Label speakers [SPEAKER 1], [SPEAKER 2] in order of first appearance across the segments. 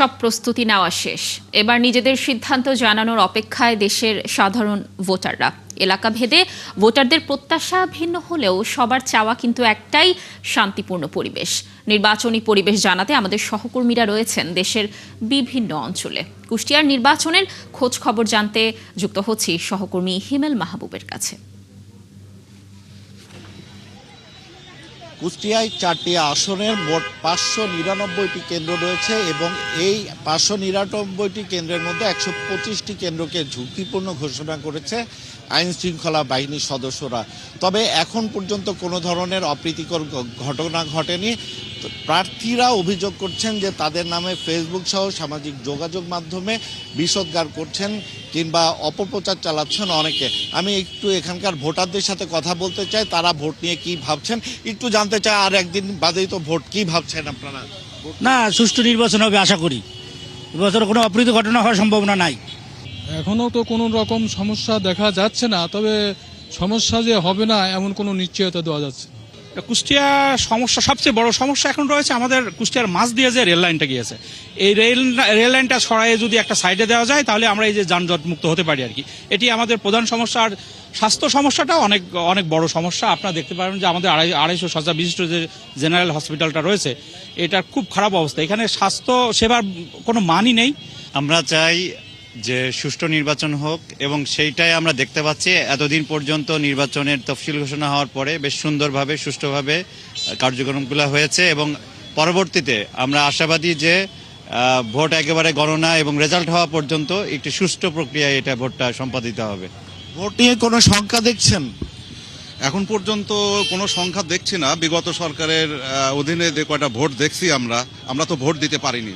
[SPEAKER 1] সব প্রস্তুতি নেওয়া শেষ। এবার নিজেদের সিদ্ধান্ত জানানোর অপেক্ষায় দেশের সাধারণ ভোটাররা। এলাকা ভেদে ভোটারদের প্রত্যাশা ভিন্ন হলেও সবার চাওয়া কিন্তু একটাই, শান্তিপূর্ণ পরিবেশ। নির্বাচনী পরিবেশ জানাতে আমাদের সহকর্মীরা রয়েছেন দেশের বিভিন্ন অঞ্চলে। কুষ্টিয়ার নির্বাচনের খোঁজ খবর জানতে যুক্ত হচ্ছি সহকর্মী হিমেল মাহবুবের কাছে।
[SPEAKER 2] কুষ্টিয়ায় 4টি আসনের মোট 599টি কেন্দ্র রয়েছে এবং এই 599টি কেন্দ্রের মধ্যে 125টি কেন্দ্রকে ঝুঁকিপূর্ণ ঘোষণা করেছে আইন শৃঙ্খলা বাহিনীর সদস্যরা। তবে এখন পর্যন্ত কোনো ধরনের অপ্রীতিকর ঘটনা ঘটেনি। প্রার্থীরা অভিযোগ করছেন যে তাদের নামে ফেসবুক সহ সামাজিক যোগাযোগ মাধ্যমে বিষোদ্গার করছেন কিংবা অপপ্রচার চালাচ্ছেন অনেকে। আমি একটু এখানকার ভোটারদের সাথে কথা বলতে চাই, তারা ভোট নিয়ে কি ভাবছেন একটু জানতে চাই। আর একদিন বাদেই তো ভোট, কি ভাবছেন আপনারা?
[SPEAKER 3] না, সুষ্ঠু নির্বাচন হবে আশা করি। এবছর কোনো অপ্রীতি ঘটনা হওয়ার সম্ভাবনা নাই।
[SPEAKER 4] এখনও তো কোনো রকম সমস্যা দেখা যাচ্ছে না, তবে সমস্যা যে হবে না এমন কোনো নিশ্চয়তা দেওয়া যাচ্ছে না।
[SPEAKER 5] কুষ্টিয়ার সমস্যা, সবচেয়ে বড় সমস্যা এখন রয়েছে আমাদের কুষ্টিয়ার মাঝ দিয়ে যে রেল লাইনটা গিয়েছে, এই রেল লাইনটা সরাইয়ে যদি একটা সাইডে দেওয়া যায় তাহলে আমরা এই যে যানজট মুক্ত হতে পারি আর কি। এটি আমাদের প্রধান সমস্যা। আর স্বাস্থ্য সমস্যাটাও অনেক অনেক বড় সমস্যা। আপনারা দেখতে পারেন যে আমাদের 250 শয্যা বিশিষ্ট যে জেনারেল হসপিটালটা রয়েছে, এটার খুব খারাপ অবস্থা। এখানে স্বাস্থ্য সেবার কোনো মানই নেই।
[SPEAKER 6] আমরা চাই যে সুষ্ঠু নির্বাচন হোক এবং সেইটাই আমরা দেখতে পাচ্ছি। এতদিন পর্যন্ত নির্বাচনের তফসিল ঘোষণা হওয়ার পরে বেশ সুন্দরভাবে সুষ্ঠুভাবে কার্যক্রমগুলো হয়েছে এবং পরবর্তীতে আমরা আশাবাদী যে ভোট একেবারে গণনা এবং রেজাল্ট হওয়া পর্যন্ত একটি সুষ্ঠু প্রক্রিয়ায় এটা ভোটটা সম্পাদিত হবে।
[SPEAKER 2] ভোট নিয়ে কোনো সংখ্যা দেখছেন?
[SPEAKER 7] এখন পর্যন্ত কোনো সংখ্যা দেখছি না। বিগত সরকারের অধীনে যে কয়টা ভোট দেখছি আমরা তো ভোট দিতে পারিনি,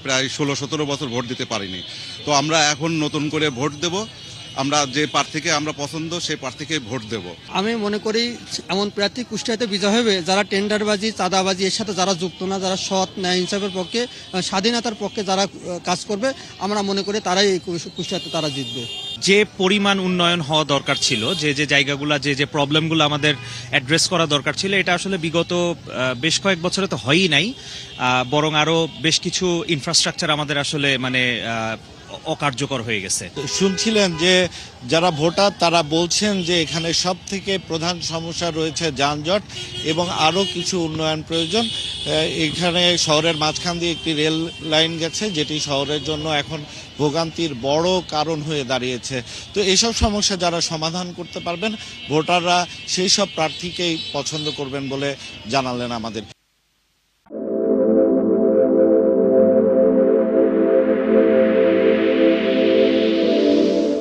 [SPEAKER 7] প্রায় 16-17 বছর ভোট দিতে পারিনি। তো আমরা এখন নতুন করে ভোট দেব। আমরা যে প্রার্থীকে আমরা পছন্দ সেই প্রার্থীকে ভোট দেব।
[SPEAKER 8] আমি মনে করি এমন প্রার্থী কুষ্টিয়াতে বিজয় হবে যারা টেন্ডারবাজি, চাঁদাবাজি এর সাথে যারা যুক্ত না, যারা সৎ, ন্যায় ইনসাফের পক্ষে, স্বাধীনতার পক্ষে যারা কাজ করবে, আমরা মনে করি তারাই কুষ্টিয়াতে তারা জিতবে।
[SPEAKER 9] যে পরিমাণ উন্নয়ন হওয়া দরকার ছিল, যে জায়গাগুলো, যে প্রবলেমগুলো আমাদের অ্যাড্রেস করা দরকার ছিল, এটা আসলে বিগত বেশ কয়েক বছরে তো হয়ই নাই, বরং আরো বেশ কিছু ইনফ্রাস্ট্রাকচার আমাদের আসলে অকার্যকর হয়ে গেছে।
[SPEAKER 2] শুনছিলেন যে যারা ভোটার তারা বলছেন যে এখানে সব থেকে প্রধান সমস্যা রয়েছে যানজট এবং আরও কিছু উন্নয়ন প্রয়োজন। এখানে শহরের মাঝখান দিয়ে একটি রেল লাইন গেছে, যেটি শহরের জন্য এখন ভোগান্তির বড় কারণ হয়ে দাঁড়িয়েছে। তো এইসব সমস্যা যারা সমাধান করতে পারবেন, ভোটাররা সেই সব প্রার্থীকেই পছন্দ করবেন বলে জানালেন আমাদের।